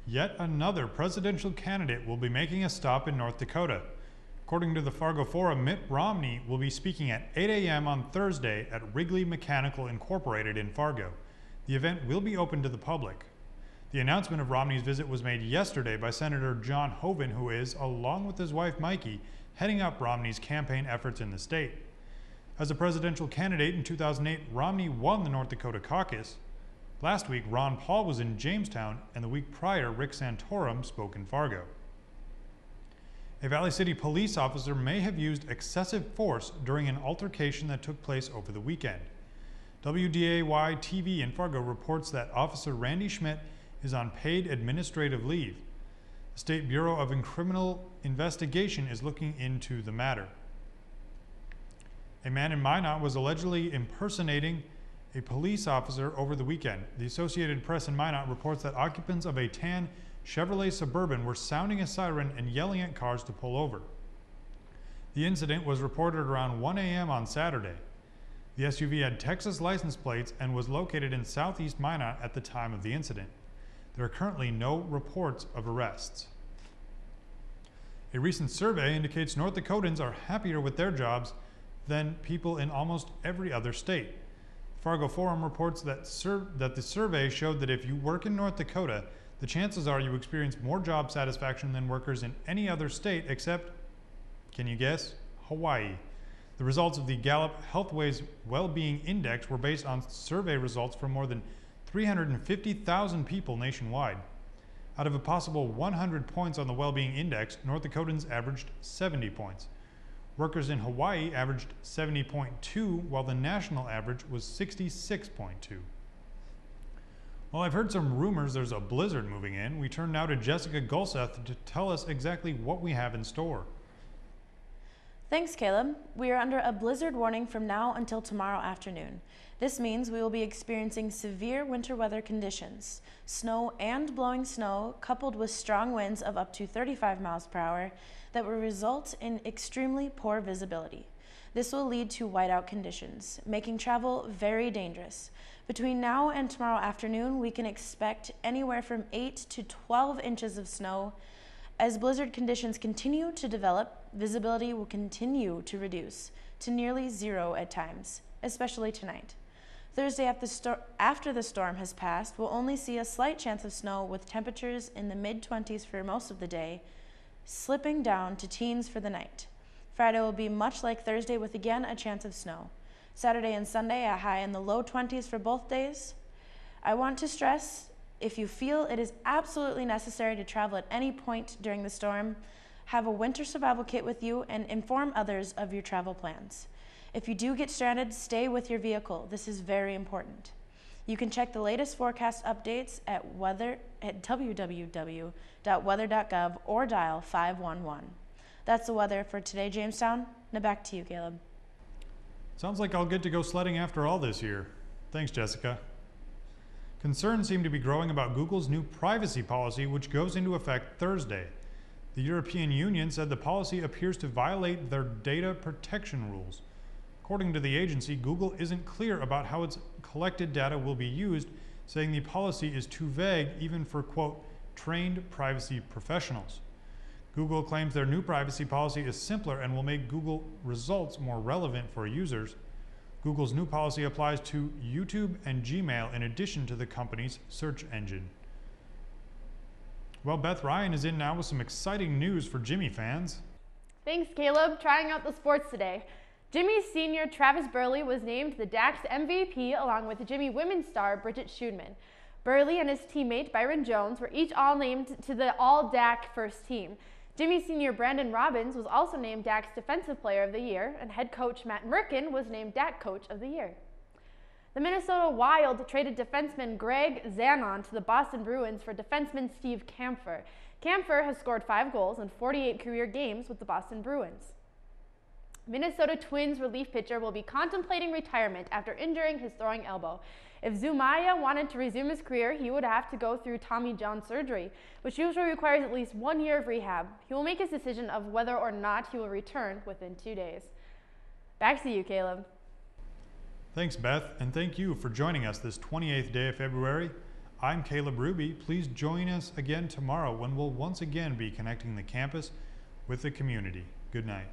Yet another presidential candidate will be making a stop in North Dakota. According to the Fargo Forum, Mitt Romney will be speaking at 8 a.m. on Thursday at Wrigley Mechanical Incorporated in Fargo. The event will be open to the public. The announcement of Romney's visit was made yesterday by Senator John Hoeven, who is, along with his wife Mikey, heading up Romney's campaign efforts in the state. As a presidential candidate in 2008, Romney won the North Dakota caucus. Last week, Ron Paul was in Jamestown, and the week prior, Rick Santorum spoke in Fargo. A Valley City police officer may have used excessive force during an altercation that took place over the weekend. WDAY-TV in Fargo reports that Officer Randy Schmidt is on paid administrative leave. The State Bureau of Criminal Investigation is looking into the matter. A man in Minot was allegedly impersonating a police officer over the weekend. The Associated Press in Minot reports that occupants of a tan Chevrolet Suburban were sounding a siren and yelling at cars to pull over. The incident was reported around 1 a.m. on Saturday. The SUV had Texas license plates and was located in southeast Minot at the time of the incident. There are currently no reports of arrests. A recent survey indicates North Dakotans are happier with their jobs than people in almost every other state. Fargo Forum reports that the survey showed that if you work in North Dakota, the chances are you experience more job satisfaction than workers in any other state except, can you guess, Hawaii. The results of the Gallup Healthways Well-Being Index were based on survey results from more than 350,000 people nationwide. Out of a possible 100 points on the Well-Being Index, North Dakotans averaged 70 points. Workers in Hawaii averaged 70.2, while the national average was 66.2. Well, I've heard some rumors there's a blizzard moving in. We turn now to Jessica Gulseth to tell us exactly what we have in store. Thanks, Caleb. We are under a blizzard warning from now until tomorrow afternoon. This means we will be experiencing severe winter weather conditions. Snow and blowing snow, coupled with strong winds of up to 35 miles per hour, that will result in extremely poor visibility. This will lead to whiteout conditions, making travel very dangerous. Between now and tomorrow afternoon, we can expect anywhere from 8 to 12 inches of snow. As blizzard conditions continue to develop, visibility will continue to reduce to nearly zero at times, especially tonight. Thursday after the storm has passed, we'll only see a slight chance of snow with temperatures in the mid-20s for most of the day, slipping down to teens for the night. Friday will be much like Thursday with again a chance of snow. Saturday and Sunday a high in the low 20s for both days. I want to stress, if you feel it is absolutely necessary to travel at any point during the storm, have a winter survival kit with you and inform others of your travel plans. If you do get stranded, stay with your vehicle. This is very important. You can check the latest forecast updates at www.weather.gov or dial 511. That's the weather for today, Jamestown. Now back to you, Caleb. Sounds like I'll get to go sledding after all this year. Thanks, Jessica. Concerns seem to be growing about Google's new privacy policy, which goes into effect Thursday. The European Union said the policy appears to violate their data protection rules. According to the agency, Google isn't clear about how its collected data will be used, saying the policy is too vague even for, quote, trained privacy professionals. Google claims their new privacy policy is simpler and will make Google results more relevant for users. Google's new policy applies to YouTube and Gmail in addition to the company's search engine. Well, Beth Ryan is in now with some exciting news for Jimmy fans. Thanks, Caleb. Trying out the sports today. Jimmy senior Travis Burley was named the DAX MVP along with Jimmy women's star Bridget Schoonman. Burley and his teammate Byron Jones were each all named to the All-DAC first team. Jimmy senior Brandon Robbins was also named DAC's Defensive Player of the Year, and head coach Matt Merkin was named DAC Coach of the Year. The Minnesota Wild traded defenseman Greg Zanon to the Boston Bruins for defenseman Steve Kampfer. Kampfer has scored 5 goals in 48 career games with the Boston Bruins. Minnesota Twins relief pitcher will be contemplating retirement after injuring his throwing elbow. If Zumaya wanted to resume his career, he would have to go through Tommy John surgery, which usually requires at least 1 year of rehab. He will make his decision of whether or not he will return within 2 days. Back to you, Caleb. Thanks, Beth, and thank you for joining us this 28th day of February. I'm Caleb Ruby. Please join us again tomorrow when we'll once again be connecting the campus with the community. Good night.